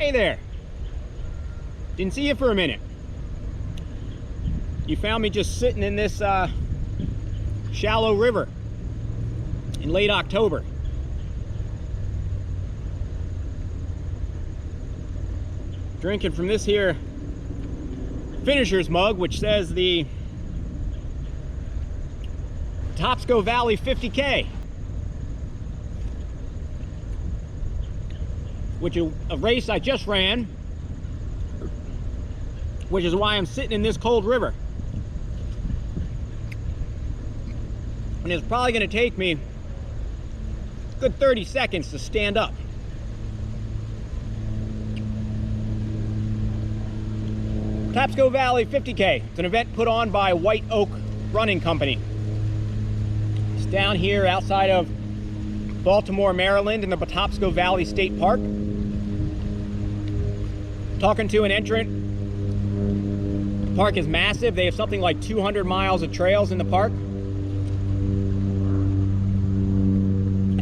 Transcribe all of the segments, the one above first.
Hey there. Didn't see you for a minute. You found me just sitting in this shallow river in late October. Drinking from this here finisher's mug, which says the Patapsco Valley 50K, which is a race I just ran, which is why I'm sitting in this cold river. And it's probably going to take me a good 30 seconds to stand up. Patapsco Valley 50K. It's an event put on by White Oak Running Company. It's down here outside of Baltimore, Maryland, in the Patapsco Valley State Park. Talking to an entrant. The park is massive. They have something like 200 miles of trails in the park.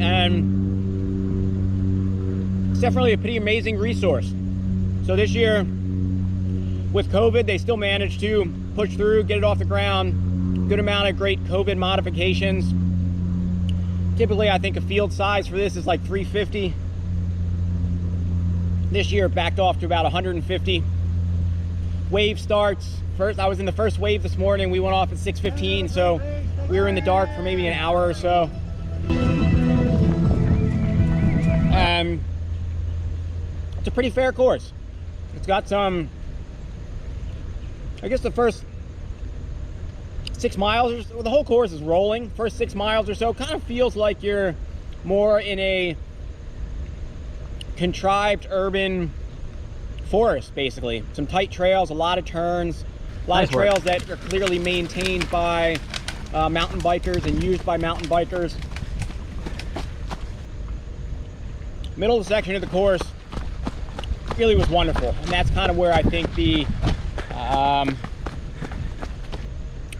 And it's definitely a pretty amazing resource. So this year, with COVID, they still managed to push through, get it off the ground. Good amount of great COVID modifications. Typically, I think a field size for this is like 350. This year, it backed off to about 150. Wave starts. First, I was in the first wave this morning. We went off at 6:15, so we were in the dark for maybe an hour or so. It's a pretty fair course. It's got some, I guess the first 6 miles, or so, the whole course is rolling. First 6 miles or so kind of feels like you're more in a contrived urban forest, basically. Some tight trails, a lot of turns, a lot of trails that are clearly maintained by mountain bikers and used by mountain bikers. Middle of the section of the course really was wonderful, and that's kind of where I think the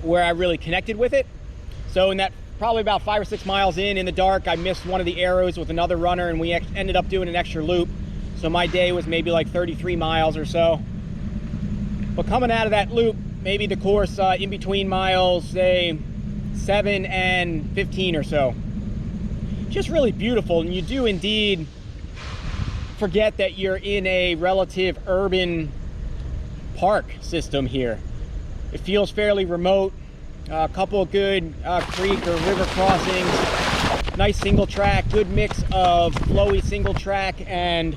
where I really connected with it. So in that probably about 5 or 6 miles in the dark, I missed one of the arrows with another runner, and we ended up doing an extra loop. So my day was maybe like 33 miles or so. But coming out of that loop, maybe the course in between miles, say 7 and 15 or so, just really beautiful. And you do indeed forget that you're in a relative urban park system here. It feels fairly remote. A couple of good creek or river crossings. Nice single track, good mix of flowy single track and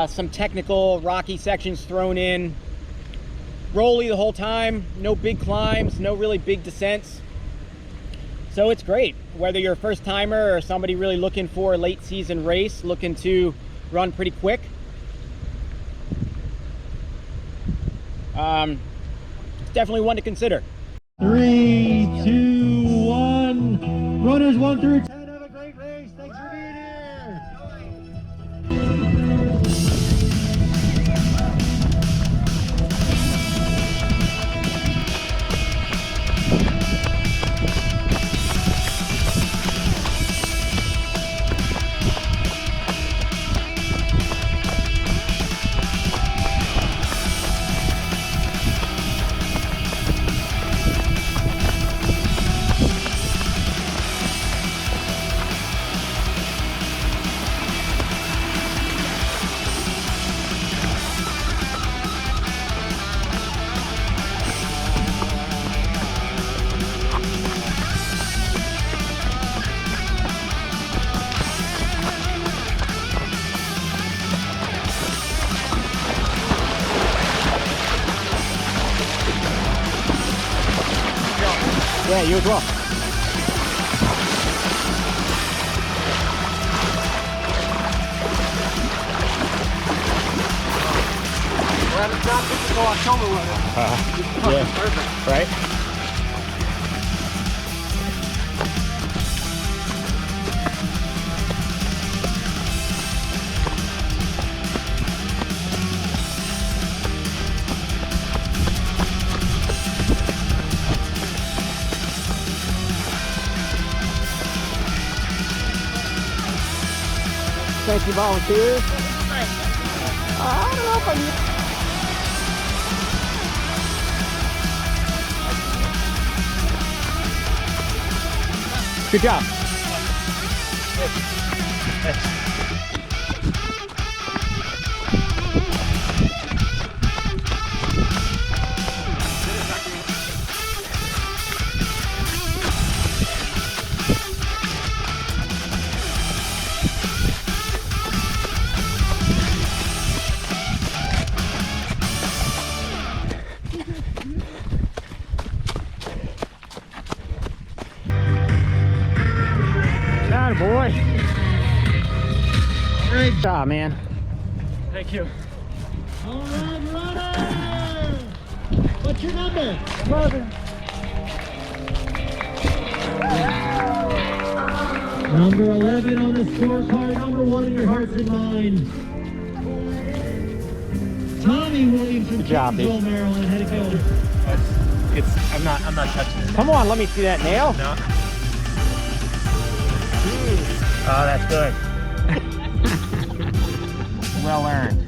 some technical rocky sections thrown in. Rolly the whole time, no big climbs, no really big descents. So it's great, whether you're a first timer or somebody really looking for a late season race, looking to run pretty quick. It's definitely one to consider. 3, 2, 1. Runners 1 through 10. Have a great race. Thanks for being here. Yeah, you as well. Well, it's not typical October weather. Yeah, Perfect. right? Thank you, volunteers. I don't know if I need... Good job. Boy. Great job, man. Thank you. All right, runner! What's your number? 11. Number 11 on the scorecard, number 1 in your hearts and minds. Tommy Williams from Good job, Kingsville, Maryland. How'd it go? I'm not touching it. Come on, let me see that nail. No. Oh, that's good. Well earned.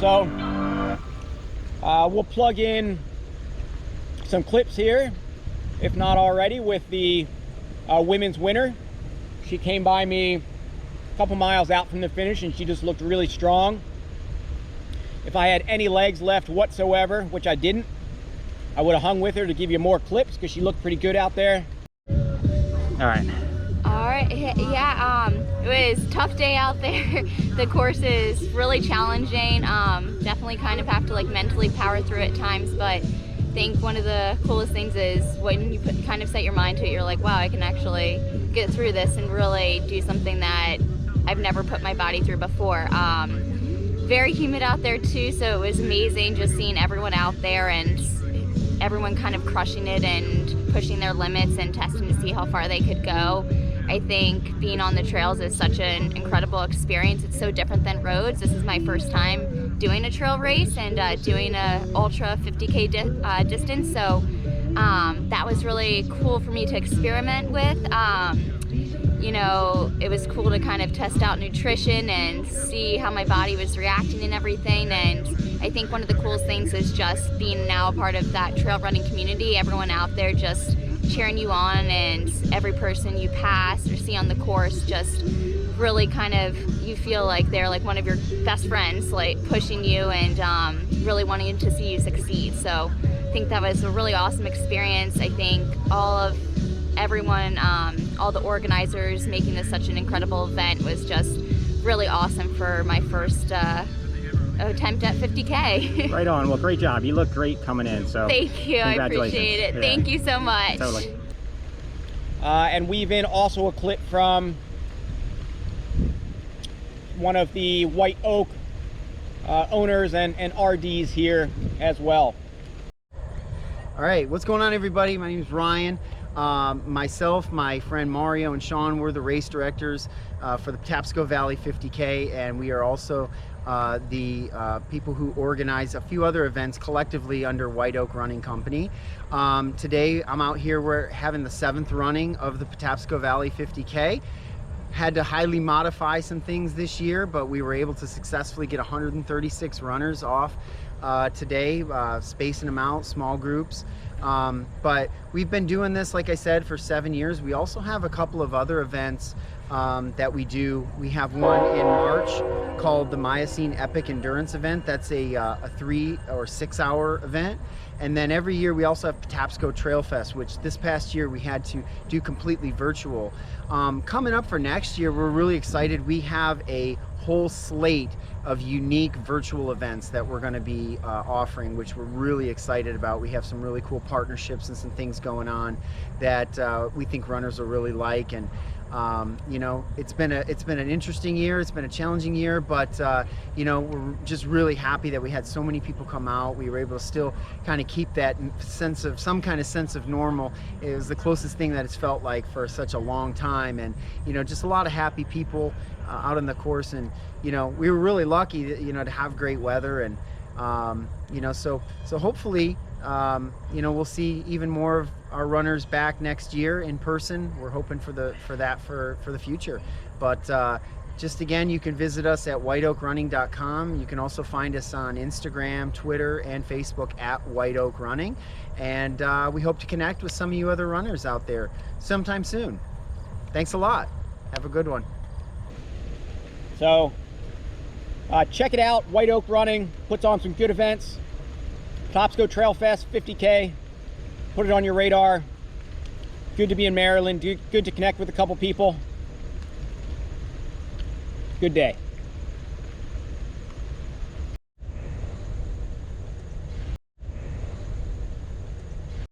So we'll plug in some clips here, if not already, with the women's winner. She came by me a couple miles out from the finish and she just looked really strong. If I had any legs left whatsoever, which I didn't, I would have hung with her to give you more clips because she looked pretty good out there. All right. Yeah, it was a tough day out there. The course is really challenging. Definitely kind of have to like mentally power through at times, but I think one of the coolest things is when you kind of set your mind to it, you're like, wow, I can actually get through this and really do something that I've never put my body through before. Very humid out there too, so it was amazing just seeing everyone out there and everyone kind of crushing it and pushing their limits and testing to see how far they could go. I think being on the trails is such an incredible experience. It's so different than roads. This is my first time doing a trail race and doing a ultra 50K distance, so that was really cool for me to experiment with. You know, it was cool to kind of test out nutrition and see how my body was reacting and everything. And I think one of the coolest things is just being now a part of that trail running community. Everyone out there just cheering you on, and every person you pass or see on the course just really kind of, you feel like they're like one of your best friends, like pushing you and really wanting to see you succeed. So I think that was a really awesome experience. I think everyone, all the organizers making this such an incredible event was just really awesome for my first attempt at 50K. Right on. Well, great job. You look great coming in. So thank you. I appreciate it. Yeah. Thank you so much. Totally. And weave in also a clip from one of the White Oak owners and RDs here as well. All right, what's going on, everybody? My name is Ryan. Myself, my friend Mario, and Sean were the race directors for the Patapsco Valley 50K, and we are also the people who organize a few other events collectively under White Oak Running Company. Today I'm out here, we're having the 7th running of the Patapsco Valley 50K. had to highly modify some things this year, but we were able to successfully get 136 runners off today, spacing them out, small groups. But we've been doing this, like I said, for 7 years. We also have a couple of other events that we do. We have one in March called the Miocene Epic Endurance event. That's a 3 or 6 hour event. And then every year we also have Patapsco Trail Fest, which this past year we had to do completely virtual. Coming up for next year, we're really excited. We have a whole slate of unique virtual events that we're going to be offering, which we're really excited about. We have some really cool partnerships and some things going on that we think runners will really like. And you know, it's been an interesting year. It's been a challenging year, but you know, we're just really happy that we had so many people come out. We were able to still kind of keep that sense of some kind of sense of normal. It was the closest thing that it's felt like for such a long time, and you know, just a lot of happy people out on the course. And you know, we were really lucky, you know, to have great weather, and you know, so hopefully you know, we'll see even more of our runners back next year in person. We're hoping for the future. But just again, you can visit us at whiteoakrunning.com. You can also find us on Instagram, Twitter, and Facebook at White Oak Running. And we hope to connect with some of you other runners out there sometime soon. Thanks a lot. Have a good one. So check it out. White Oak Running puts on some good events. Patapsco Trail Fest 50K. Put it on your radar. Good to be in Maryland. Good to connect with a couple people. Good day.